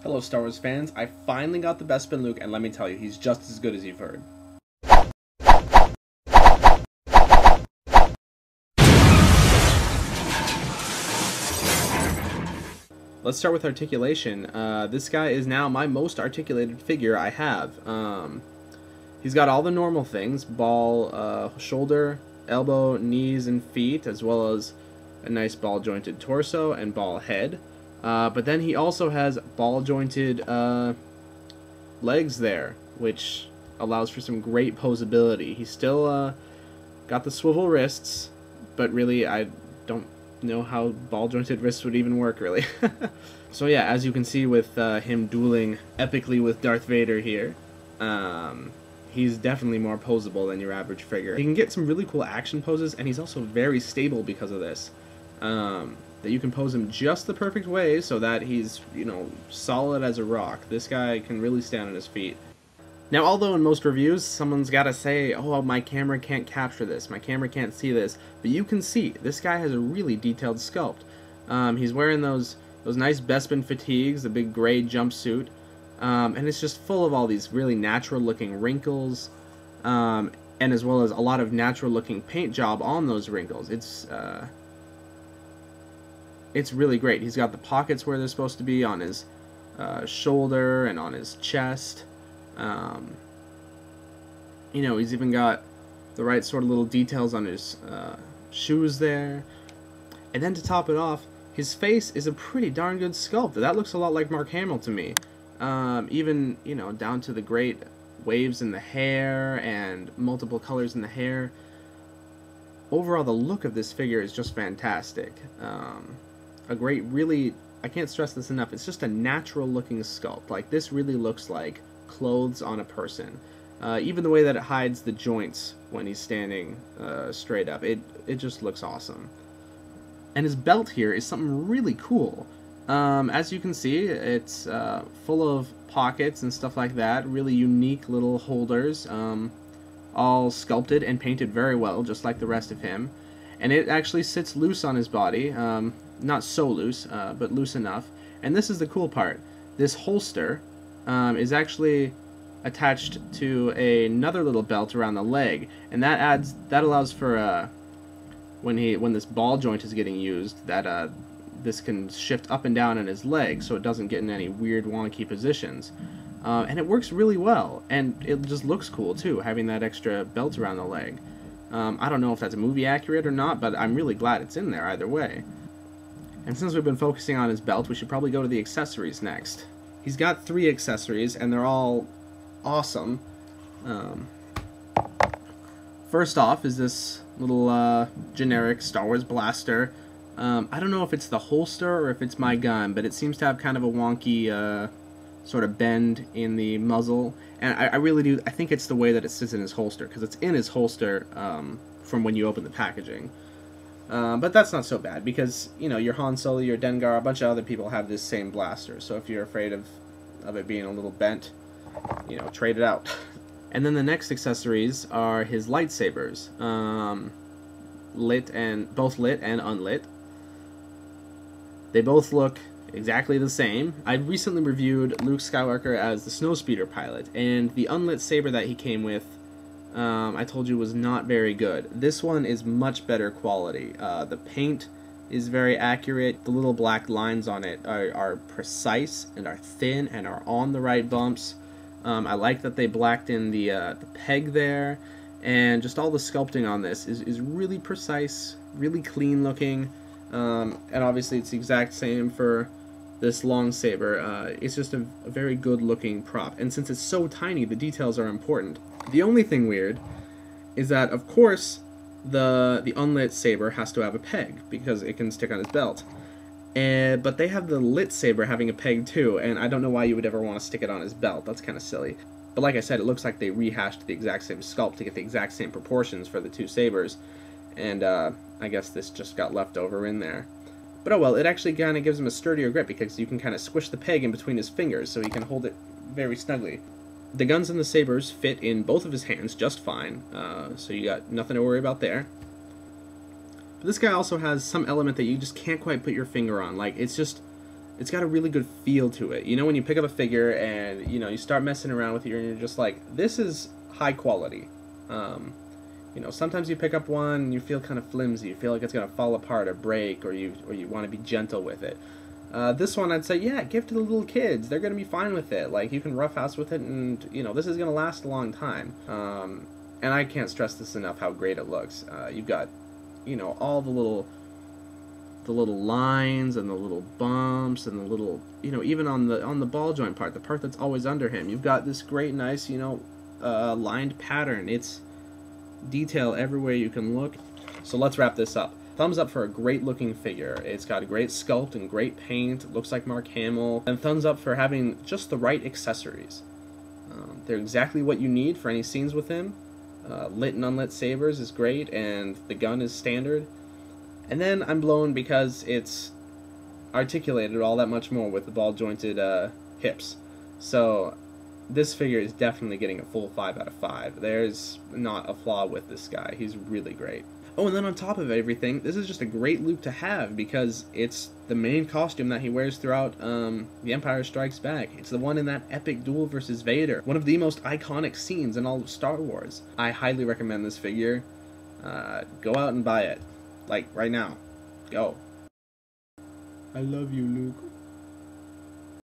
Hello Star Wars fans, I finally got the Bespin Luke, and let me tell you, he's just as good as you've heard. Let's start with articulation. This guy is now my most articulated figure I have. He's got all the normal things: ball, shoulder, elbow, knees, and feet, as well as a nice ball-jointed torso and ball head. But then he also has ball-jointed legs there, which allows for some great posability. He's still got the swivel wrists, but really I don't know how ball-jointed wrists would even work, really. So yeah, as you can see with him dueling epically with Darth Vader here, he's definitely more posable than your average figure. He can get some really cool action poses, and he's also very stable because of this. That you can pose him just the perfect way so that he's, you know, solid as a rock. This guy can really stand on his feet. Now, although in most reviews, someone's got to say, oh, my camera can't capture this, my camera can't see this, but you can see, this guy has a really detailed sculpt. He's wearing those nice Bespin fatigues, the big gray jumpsuit, and it's just full of all these really natural-looking wrinkles, and as well as a lot of natural-looking paint job on those wrinkles. It's really great. He's got the pockets where they're supposed to be on his shoulder and on his chest. You know, he's even got the right sort of little details on his shoes there. And then to top it off, his face is a pretty darn good sculpt. That looks a lot like Mark Hamill to me. Even, you know, down to the great waves in the hair and multiple colors in the hair. Overall, the look of this figure is just fantastic. A great, really, I can't stress this enough, it's just a natural looking sculpt. Like, this really looks like clothes on a person. Even the way that it hides the joints when he's standing straight up, it just looks awesome. And his belt here is something really cool. As you can see, it's full of pockets and stuff like that, really unique little holders, all sculpted and painted very well, just like the rest of him. And it actually sits loose on his body, not so loose, but loose enough. And this is the cool part. This holster is actually attached to another little belt around the leg, and that allows for when this ball joint is getting used, that this can shift up and down in his leg, so it doesn't get in any weird wonky positions. And it works really well, and it just looks cool too, having that extra belt around the leg. I don't know if that's movie accurate or not, but I'm really glad it's in there either way. And since we've been focusing on his belt, we should probably go to the accessories next. He's got 3 accessories, and they're all awesome. First off is this little generic Star Wars blaster. I don't know if it's the holster or if it's my gun, but it seems to have kind of a wonky sort of bend in the muzzle, and I really do, I think it's the way that it sits in his holster, because it's in his holster from when you open the packaging. But that's not so bad, because, you know, your Han Solo, your Dengar, a bunch of other people have this same blaster, so if you're afraid of it being a little bent, you know, trade it out. And then the next accessories are his lightsabers, both lit and unlit. They both look exactly the same. I recently reviewed Luke Skywalker as the Snowspeeder pilot, and the unlit saber that he came with, I told you, was not very good. This one is much better quality. The paint is very accurate. The little black lines on it are precise and are thin and are on the right bumps. I like that they blacked in the peg there, and just all the sculpting on this is really precise, really clean looking, and obviously it's the exact same for this long saber. It's just a very good looking prop, and since it's so tiny, the details are important. The only thing weird is that, of course, the unlit saber has to have a peg, because it can stick on his belt. But they have the lit saber having a peg too, and I don't know why you would ever want to stick it on his belt. That's kind of silly. But like I said, it looks like they rehashed the exact same sculpt to get the exact same proportions for the 2 sabers, and I guess this just got left over in there. But oh well, it actually kind of gives him a sturdier grip, because you can kind of squish the peg in between his fingers, so he can hold it very snugly. The guns and the sabers fit in both of his hands just fine, so you got nothing to worry about there. But this guy also has some element that you just can't quite put your finger on. Like, it's it's got a really good feel to it. You know, when you pick up a figure and, you know, you start messing around with it and you're just like, this is high quality. You know, sometimes you pick up one and you feel kind of flimsy, you feel like it's going to fall apart or break, or you want to be gentle with it. This one, I'd say, yeah, give to the little kids. They're going to be fine with it. Like, you can roughhouse with it, and, you know, this is going to last a long time. And I can't stress this enough how great it looks. You've got, you know, all the little lines and the little bumps and the little, you know, even on the ball joint part, the part that's always under him, you've got this great, nice, you know, lined pattern. It's detail everywhere you can look. So let's wrap this up. Thumbs up for a great looking figure. It's got a great sculpt and great paint. It looks like Mark Hamill. And thumbs up for having just the right accessories. They're exactly what you need for any scenes with him. Lit and unlit sabers is great, and the gun is standard. And then I'm blown because it's articulated all that much more with the ball jointed hips. So this figure is definitely getting a full 5 out of 5. There's not a flaw with this guy. He's really great. Oh, and then on top of everything, this is just a great loop to have because it's the main costume that he wears throughout The Empire Strikes Back. It's the one in that epic duel versus Vader. One of the most iconic scenes in all of Star Wars. I highly recommend this figure. Go out and buy it. Like, right now. Go. I love you, Luke.